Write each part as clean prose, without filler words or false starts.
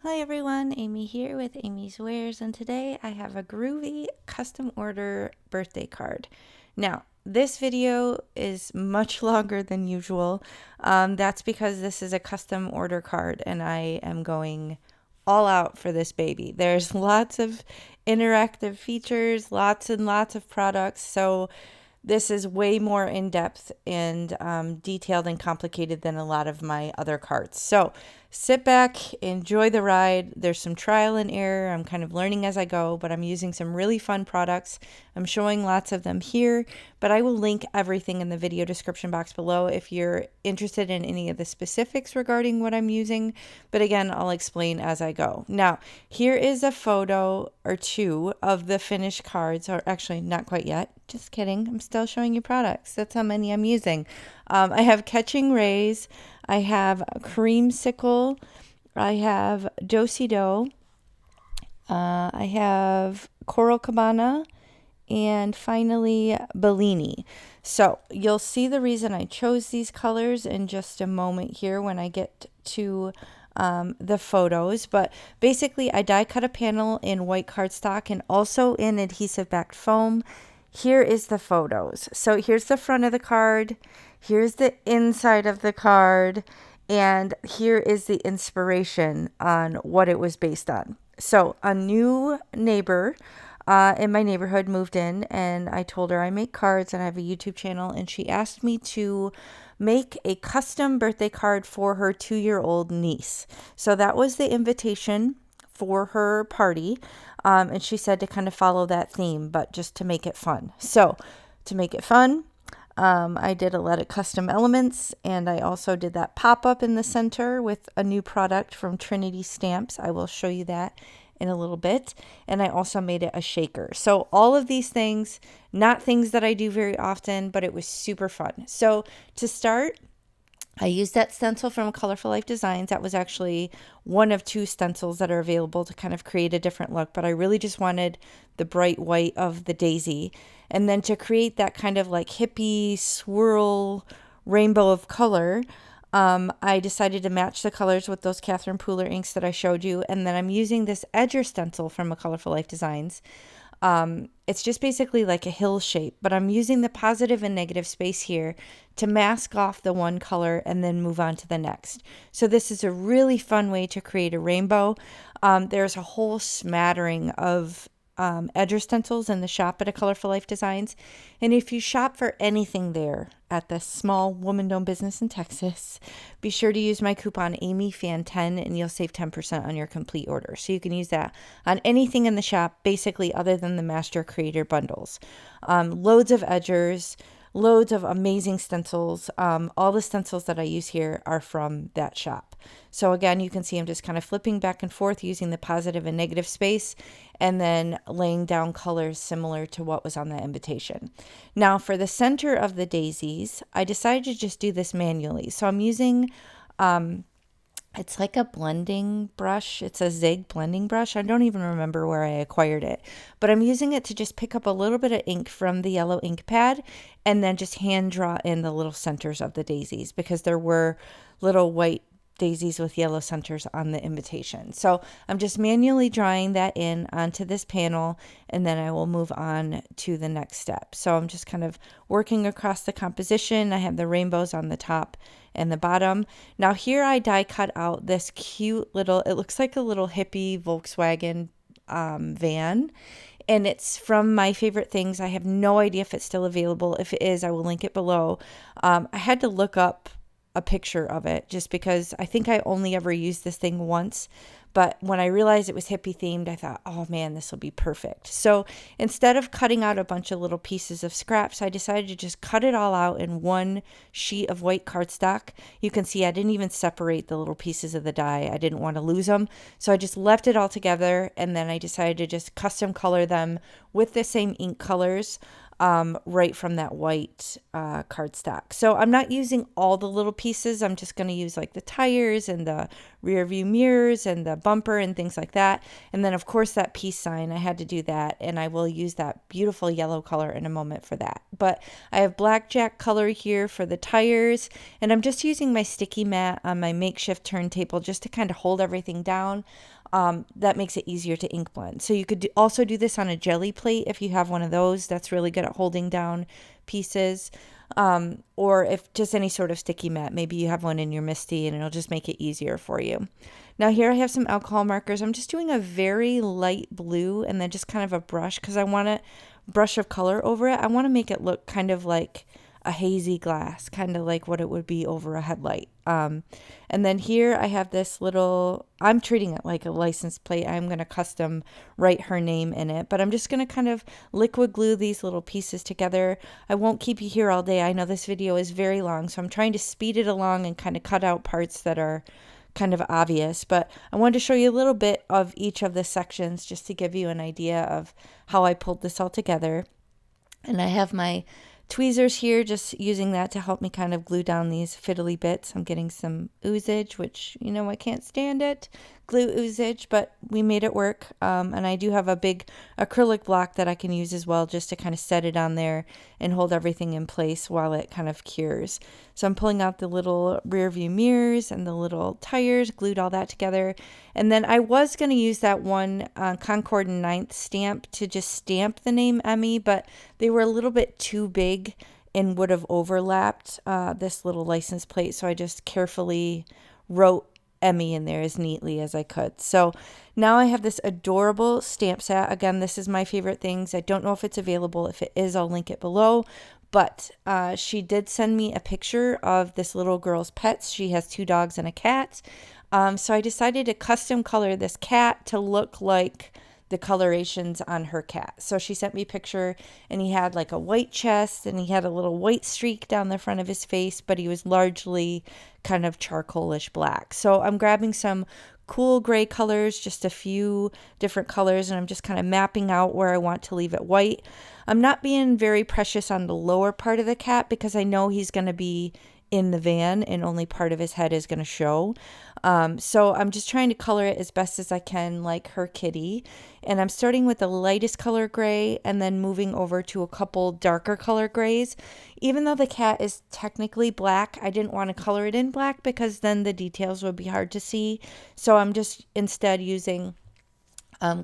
Hi everyone, Amy here with Amy's Wares, and today I have a groovy custom order birthday card. Now, this video is much longer than usual. That's because this is a custom order card and I am going all out for this baby. There's lots of interactive features, lots and lots of products, so this is way more in-depth and detailed and complicated than a lot of my other cards. So sit back, enjoy the ride. There's some trial and error. I'm kind of learning as I go, but I'm using some really fun products. I'm showing lots of them here, but I will link everything in the video description box below if you're interested in any of the specifics regarding what I'm using. But again, I'll explain as I go. Now, here is a photo or two of the finished cards, or actually not quite yet. Just kidding. I'm still showing you products. That's how many I'm using. I have 𝗄𝗄𝘄𝗄𝗃, I have 𝗵𝗵𝗃𝗄, I have 𝗄𝐻𝗄𝗋, I have 𝗁𝗁𝐾𝐵𝗁𝗃, and finally 𝗵𝗲𝗃𝗃. So you'll see the reason I chose these colors in just a moment here when I get to the photos, but basically I die cut a panel in white cardstock and also in adhesive backed foam. Here is the photos. So here's the front of the card, here's the inside of the card, and here is the inspiration on what it was based on. So a new neighbor in my neighborhood moved in, and I told her I make cards and I have a YouTube channel, and she asked me to make a custom birthday card for her 2-year-old niece. So that was the invitation for her party, and she said to kind of follow that theme, but just to make it fun. So to make it fun, I did a lot of custom elements, and I also did that pop-up in the center with a new product from Trinity Stamps. I will show you that in a little bit. And I also made it a shaker. So all of these things, not things that I do very often, but it was super fun. So to start, I used that stencil from Colorful Life Designs. That was actually one of 2 stencils that are available to kind of create a different look, but I really just wanted the bright white of the daisy. And then to create that kind of like hippie swirl rainbow of color, I decided to match the colors with those Catherine Pooler inks that I showed you. And then I'm using this edger stencil from a Colorful Life Designs. It's just basically like a hill shape, but I'm using the positive and negative space here to mask off the one color and then move on to the next. So this is a really fun way to create a rainbow. There's a whole smattering of edger stencils in the shop at a Colorful Life Designs. And if you shop for anything there at the small woman-owned business in Texas, be sure to use my coupon AmyFan10 and you'll save 10% on your complete order. So you can use that on anything in the shop, basically other than the Master Creator bundles. Loads of edgers, loads of amazing stencils. All the stencils that I use here are from that shop. So again, you can see I'm just kind of flipping back and forth using the positive and negative space and then laying down colors similar to what was on the invitation. Now for the center of the daisies, I decided to just do this manually. So I'm using, it's like a blending brush. It's a Zig blending brush. I don't even remember where I acquired it, but I'm using it to just pick up a little bit of ink from the yellow ink pad and then just hand draw in the little centers of the daisies because there were little white daisies with yellow centers on the invitation. So I'm just manually drawing that in onto this panel, and then I will move on to the next step. So I'm just kind of working across the composition. I have the rainbows on the top and the bottom. Now here I die cut out this cute little, it looks like a little hippie Volkswagen van. And it's from My Favorite Things. I have no idea if it's still available. If it is, I will link it below. I had to look up a picture of it just because I think I only ever used this thing once, but when I realized it was hippie themed, I thought, oh man, this will be perfect. So instead of cutting out a bunch of little pieces of scraps, I decided to just cut it all out in one sheet of white cardstock. You can see I didn't even separate the little pieces of the die. I didn't want to lose them. So I just left it all together, and then I decided to just custom color them with the same ink colors. right from that white cardstock. So I'm not using all the little pieces. I'm just going to use like the tires and the rear view mirrors and the bumper and things like that. And then of course that peace sign, I had to do that, and I will use that beautiful yellow color in a moment for that. But I have blackjack color here for the tires, and I'm just using my sticky mat on my makeshift turntable just to kind of hold everything down. That makes it easier to ink blend. So you could also do this on a jelly plate if you have one of those. That's really good at holding down pieces. Or if just any sort of sticky mat, maybe you have one in your MISTI and it'll just make it easier for you. Now here I have some alcohol markers. I'm just doing a very light blue and then just kind of a brush because I want a brush of color over it. I want to make it look kind of like a hazy glass, kind of like what it would be over a headlight. And then here I have this little, I'm treating it like a license plate. I'm going to custom write her name in it, but I'm just going to kind of liquid glue these little pieces together. I won't keep you here all day. I know this video is very long, so I'm trying to speed it along and kind of cut out parts that are kind of obvious, but I wanted to show you a little bit of each of the sections just to give you an idea of how I pulled this all together. And I have my tweezers here, just using that to help me kind of glue down these fiddly bits. I'm getting some oozage, which, you know, I can't stand it, glue oozage, but we made it work. And I do have a big acrylic block that I can use as well, just to kind of set it on there and hold everything in place while it kind of cures. So I'm pulling out the little rear view mirrors and the little tires, glued all that together. And then I was going to use that one Concord and 9th stamp to just stamp the name Emmy, but they were a little bit too big and would have overlapped this little license plate. So I just carefully wrote Emmy in there as neatly as I could. So now I have this adorable stamp set. Again, this is my favorite things. I don't know if it's available. If it is, I'll link it below. But she did send me a picture of this little girl's pets. She has 2 dogs and a cat. So I decided to custom color this cat to look like the colorations on her cat. So she sent me a picture, and he had like a white chest and he had a little white streak down the front of his face, but he was largely kind of charcoalish black. So I'm grabbing some cool gray colors, just a few different colors, and I'm just kind of mapping out where I want to leave it white. I'm not being very precious on the lower part of the cat because I know he's going to be in the van and only part of his head is going to show. So I'm just trying to color it as best as I can like her kitty. And I'm starting with the lightest color gray and then moving over to a couple darker color grays. Even though the cat is technically black, I didn't want to color it in black because then the details would be hard to see. So I'm just instead using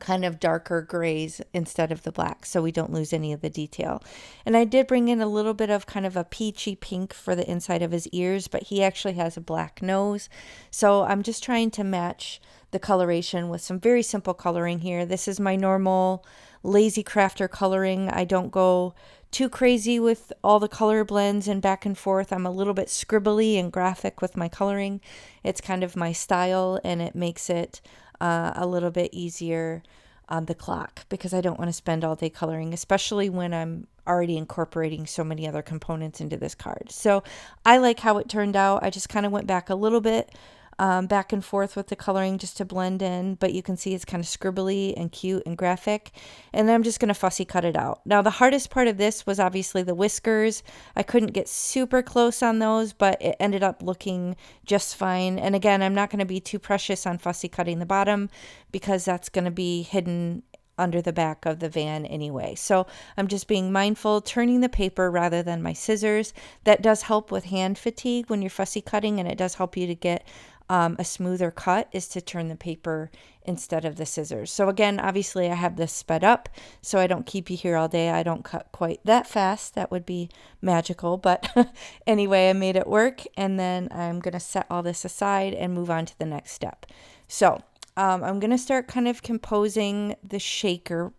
kind of darker grays instead of the black, so we don't lose any of the detail. And I did bring in a little bit of kind of a peachy pink for the inside of his ears, but he actually has a black nose. So I'm just trying to match the coloration with some very simple coloring here. This is my normal lazy crafter coloring. I don't go too crazy with all the color blends and back and forth. I'm a little bit scribbly and graphic with my coloring. It's kind of my style, and it makes it a little bit easier on the clock because I don't want to spend all day coloring, especially when I'm already incorporating so many other components into this card. So I like how it turned out. I just kind of went back a little bit, back and forth with the coloring just to blend in, but you can see it's kind of scribbly and cute and graphic. And then I'm just going to fussy cut it out. Now the hardest part of this was obviously the whiskers. I couldn't get super close on those, but it ended up looking just fine. And again, I'm not going to be too precious on fussy cutting the bottom because that's going to be hidden under the back of the van anyway. So I'm just being mindful, turning the paper rather than my scissors. That does help with hand fatigue when you're fussy cutting, and it does help you to get a smoother cut is to turn the paper instead of the scissors. So again, obviously I have this sped up so I don't keep you here all day. I don't cut quite that fast. That would be magical. But anyway, I made it work, and then I'm going to set all this aside and move on to the next step. So I'm going to start kind of composing the shaker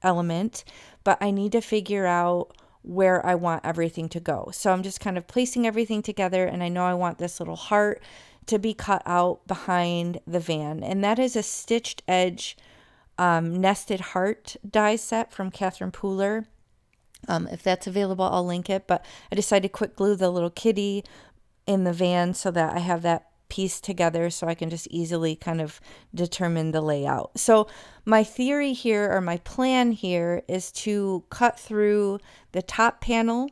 element, but I need to figure out where I want everything to go. So I'm just kind of placing everything together, and I know I want this little heart to be cut out behind the van, and that is a stitched edge nested heart die set from Catherine Pooler. If that's available, I'll link it, but I decided to quick glue the little kitty in the van so that I have that pieced together so I can just easily kind of determine the layout. So my theory here, or my plan here, is to cut through the top panel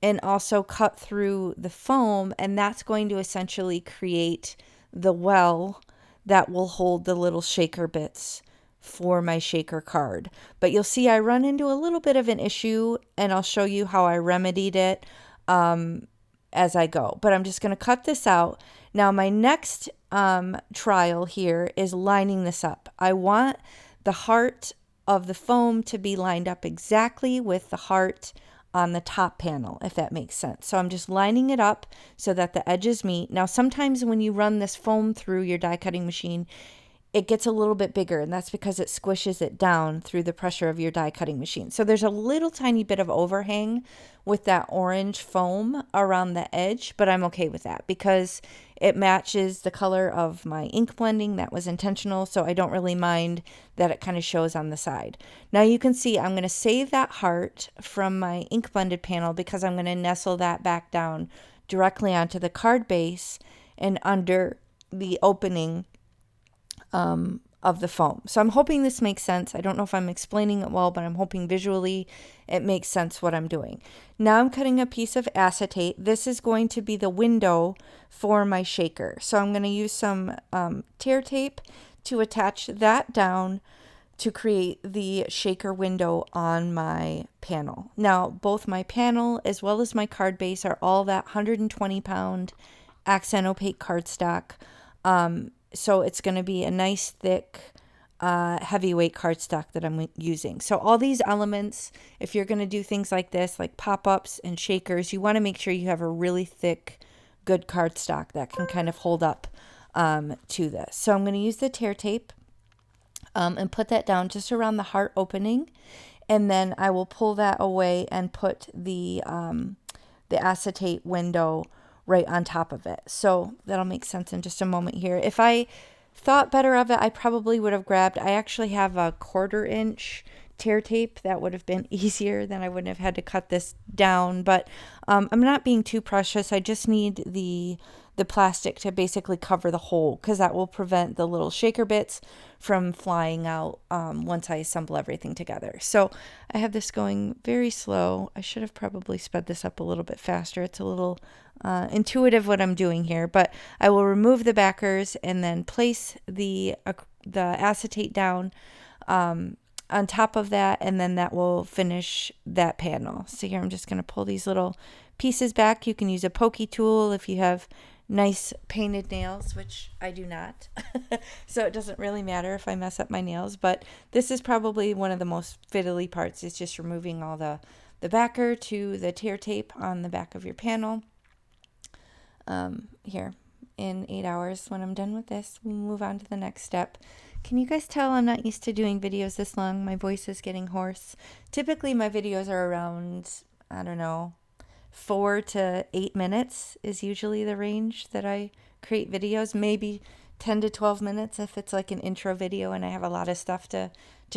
and also cut through the foam, and that's going to essentially create the well that will hold the little shaker bits for my shaker card. But you'll see I run into a little bit of an issue, and I'll show you how I remedied it as I go. But I'm just going to cut this out. Now my next trial here is lining this up. I want the heart of the foam to be lined up exactly with the heart on the top panel, if that makes sense. So I'm just lining it up so that the edges meet. Now sometimes when you run this foam through your die cutting machine, it gets a little bit bigger, and that's because it squishes it down through the pressure of your die cutting machine. So there's a little tiny bit of overhang with that orange foam around the edge, but I'm okay with that because it matches the color of my ink blending. That was intentional, so I don't really mind that it kind of shows on the side. Now you can see I'm going to save that heart from my ink blended panel because I'm going to nestle that back down directly onto the card base and under the opening of the foam. So I'm hoping this makes sense. I don't know if I'm explaining it well, but I'm hoping visually it makes sense what I'm doing. Now I'm cutting a piece of acetate. This is going to be the window for my shaker. So I'm going to use some tear tape to attach that down to create the shaker window on my panel. Now both my panel as well as my card base are all that 120-pound accent opaque cardstock. So it's going to be a nice thick heavyweight cardstock that I'm using. So all these elements, if you're going to do things like this, like pop-ups and shakers, you want to make sure you have a really thick, good cardstock that can kind of hold up to this. So I'm going to use the tear tape and put that down just around the heart opening, and then I will pull that away and put the acetate window right on top of it. So that'll make sense in just a moment here. If I thought better of it, I probably would have grabbed, I actually have a 1/4 inch tear tape. That would have been easier, then I wouldn't have had to cut this down. But I'm not being too precious. I just need the plastic to basically cover the hole, because that will prevent the little shaker bits from flying out once I assemble everything together. So I have this going very slow. I should have probably sped this up a little bit faster. It's a little intuitive what I'm doing here, but I will remove the backers and then place the acetate down on top of that, and then that will finish that panel. So here I'm just going to pull these little pieces back. You can use a pokey tool if you have nice painted nails, which I do not. So it doesn't really matter if I mess up my nails, but this is probably one of the most fiddly parts, is just removing all the backer to the tear tape on the back of your panel. Here, in 8 hours, when I'm done with this, we'll move on to the next step. Can you guys tell I'm not used to doing videos this long? My voice is getting hoarse. Typically my videos are around, I don't know, 4 to 8 minutes is usually the range that I create videos. Maybe 10 to 12 minutes if it's like an intro video and I have a lot of stuff to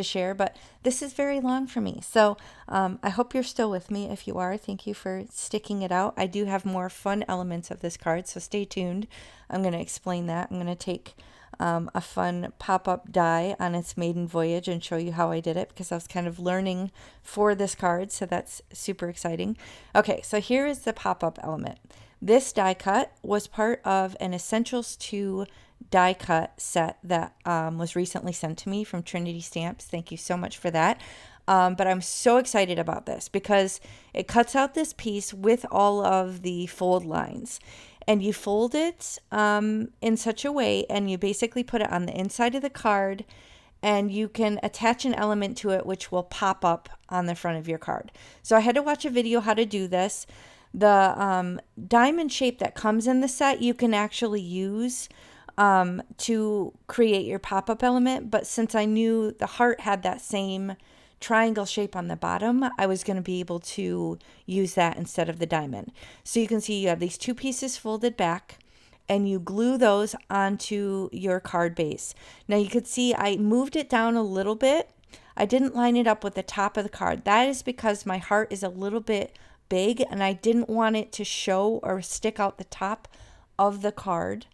share, but this is very long for me. So I hope you're still with me. If you are, thank you for sticking it out. I do have more fun elements of this card, so stay tuned. I'm going to explain that. I'm going to take a fun pop-up die on its maiden voyage and show you how I did it, because I was kind of learning for this card, so that's super exciting. Okay, so here is the pop-up element. This die cut was part of an Essentials 2 die cut set that was recently sent to me from Trinity Stamps. Thank you so much for that. But I'm so excited about this because it cuts out this piece with all of the fold lines. And you fold it in such a way, and you basically put it on the inside of the card, and you can attach an element to it which will pop up on the front of your card. So I had to watch a video how to do this. The diamond shape that comes in the set you can actually use to create your pop-up element, but since I knew the heart had that same triangle shape on the bottom, I was going to be able to use that instead of the diamond. So you can see you have these two pieces folded back, and you glue those onto your card base. Now you could see I moved it down a little bit. I didn't line it up with the top of the card. That is because my heart is a little bit big and I didn't want it to show or stick out the top of the card.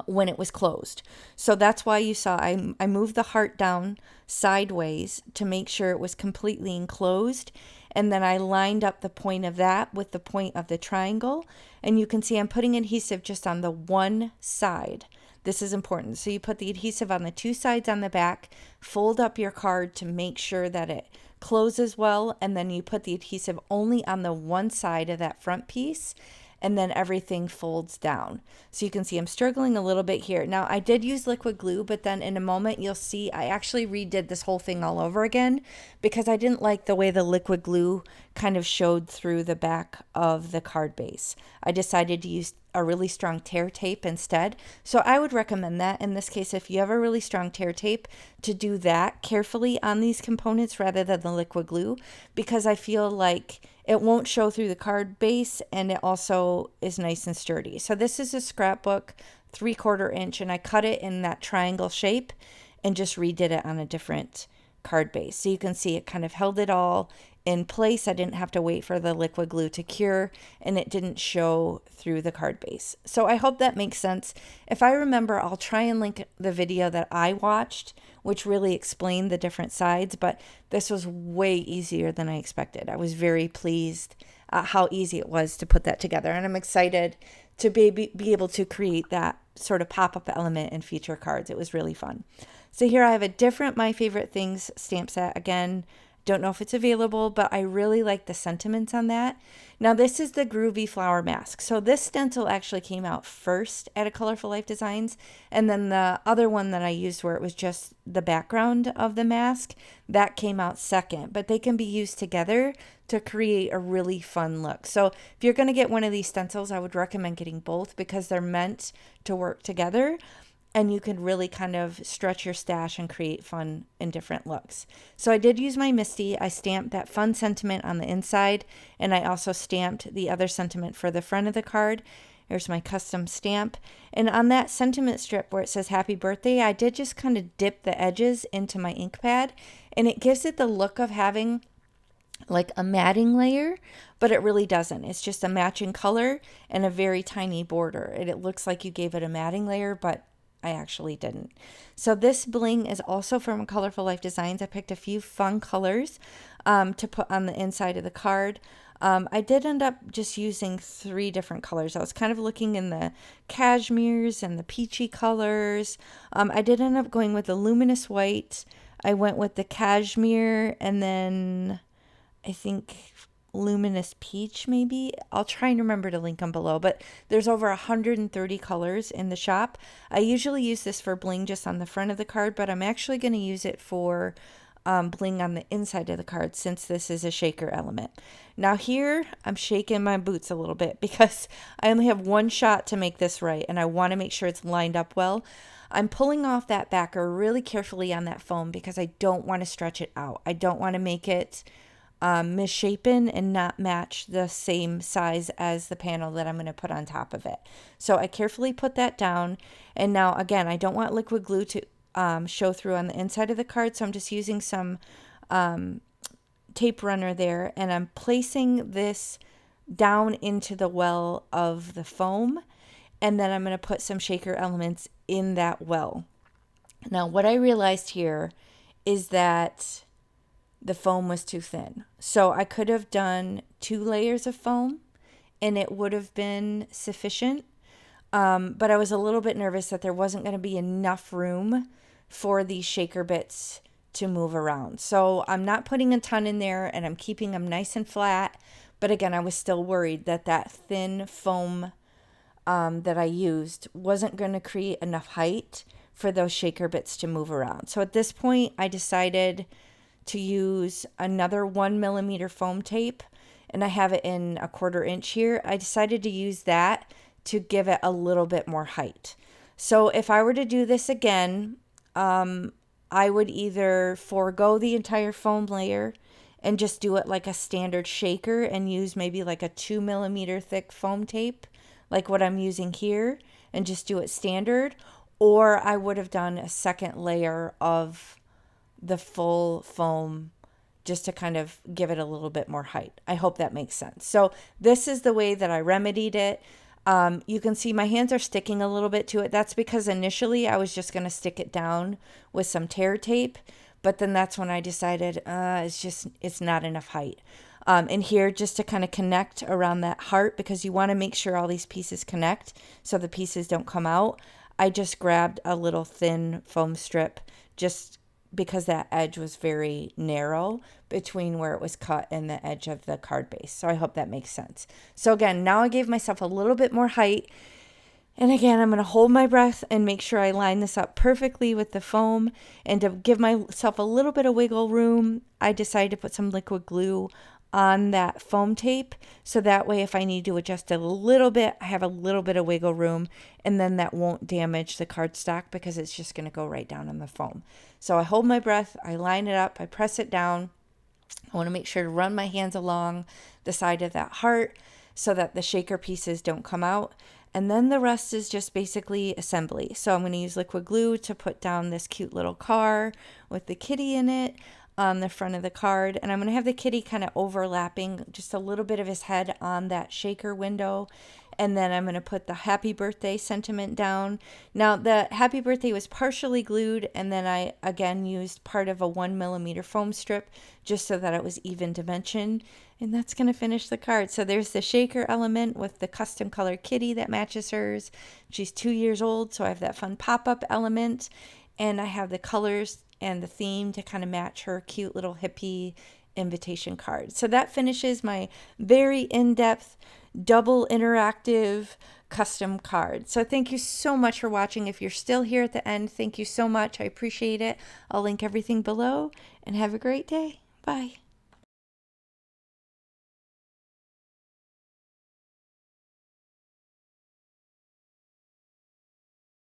when it was closed. So that's why you saw I moved the heart down sideways to make sure it was completely enclosed. And then I lined up the point of that with the point of the triangle. And you can see I'm putting adhesive just on the one side. This is important. So you put the adhesive on the two sides on the back, fold up your card to make sure that it closes well, and then you put the adhesive only on the one side of that front piece, and then everything folds down. So you can see I'm struggling a little bit here. Now I did use liquid glue, but then in a moment you'll see I actually redid this whole thing all over again because I didn't like the way the liquid glue kind of showed through the back of the card base. I decided to use a really strong tear tape instead. So I would recommend that in this case, if you have a really strong tear tape, to do that carefully on these components rather than the liquid glue, because I feel like it won't show through the card base and it also is nice and sturdy. So this is a scrapbook 3/4 inch, and I cut it in that triangle shape and just redid it on a different card base. So you can see it kind of held it all in place. I didn't have to wait for the liquid glue to cure, and it didn't show through the card base. So I hope that makes sense. If I remember, I'll try and link the video that I watched, which really explained the different sides, but this was way easier than I expected. I was very pleased at how easy it was to put that together, and I'm excited to be able to create that sort of pop-up element in future cards. It was really fun. So here I have a different My Favorite Things stamp set. Again, don't know if it's available, but I really like the sentiments on that. Now this is the Groovy Flower Mask. So this stencil actually came out first at a Colorful Life Designs, and then the other one that I used where it was just the background of the mask, that came out second, but they can be used together to create a really fun look. So if you're going to get one of these stencils, I would recommend getting both because they're meant to work together. And you can really kind of stretch your stash and create fun and different looks. So I did use my Misty. I stamped that fun sentiment on the inside, and I also stamped the other sentiment for the front of the card. Here's my custom stamp. And on that sentiment strip where it says happy birthday, I did just kind of dip the edges into my ink pad, and it gives it the look of having like a matting layer, but it really doesn't. It's just a matching color and a very tiny border. And it looks like you gave it a matting layer, but I actually didn't. So this bling is also from Colorful Life Designs. I picked a few fun colors to put on the inside of the card. I did end up just using 3 different colors. I was kind of looking in the cashmeres and the peachy colors. I did end up going with the luminous white. I went with the cashmere, and then I think luminous peach maybe. I'll try and remember to link them below, but there's over 130 colors in the shop. I usually use this for bling just on the front of the card, but I'm actually going to use it for bling on the inside of the card since this is a shaker element. Now here I'm shaking my boots a little bit because I only have one shot to make this right, and I want to make sure it's lined up well. I'm pulling off that backer really carefully on that foam because I don't want to stretch it out. I don't want to make it misshapen and not match the same size as the panel that I'm going to put on top of it. So I carefully put that down, and now again I don't want liquid glue to show through on the inside of the card, so I'm just using some tape runner there, and I'm placing this down into the well of the foam, and then I'm going to put some shaker elements in that well. Now what I realized here is that the foam was too thin. So I could have done 2 layers of foam and it would have been sufficient. But I was a little bit nervous that there wasn't going to be enough room for these shaker bits to move around. So I'm not putting a ton in there, and I'm keeping them nice and flat. But again, I was still worried that that thin foam that I used wasn't going to create enough height for those shaker bits to move around. So at this point, I decided to use another 1mm foam tape, and I have it in 1/4 inch here. I decided to use that to give it a little bit more height. So if I were to do this again, I would either forego the entire foam layer and just do it like a standard shaker and use maybe like a 2mm thick foam tape like what I'm using here and just do it standard, or I would have done a second layer of the full foam just to kind of give it a little bit more height. I hope that makes sense. So this is the way that I remedied it. You can see my hands are sticking a little bit to it. That's because initially I was just going to stick it down with some tear tape, but then that's when I decided it's not enough height. And here, just to kind of connect around that heart, because you want to make sure all these pieces connect so the pieces don't come out, I just grabbed a little thin foam strip just because that edge was very narrow between where it was cut and the edge of the card base. So I hope that makes sense. So again, now I gave myself a little bit more height. And again, I'm going to hold my breath and make sure I line this up perfectly with the foam. And to give myself a little bit of wiggle room, I decided to put some liquid glue on that foam tape, so that way if I need to adjust it a little bit, I have a little bit of wiggle room, and then that won't damage the cardstock because it's just going to go right down on the foam. So I hold my breath, I line it up, I press it down. I want to make sure to run my hands along the side of that heart so that the shaker pieces don't come out. And then the rest is just basically assembly. So I'm going to use liquid glue to put down this cute little car with the kitty in it on the front of the card, and I'm going to have the kitty kind of overlapping just a little bit of his head on that shaker window, and then I'm going to put the happy birthday sentiment down. Now the happy birthday was partially glued, and then I again used part of a 1mm foam strip just so that it was even dimension, and that's going to finish the card. So there's the shaker element with the custom color kitty that matches hers. She's 2 years old, so I have that fun pop-up element, and I have the colors and the theme to kind of match her cute little hippie invitation card. So that finishes my very in-depth, double interactive custom card. So thank you so much for watching. If you're still here at the end, thank you so much. I appreciate it. I'll link everything below, and have a great day. Bye.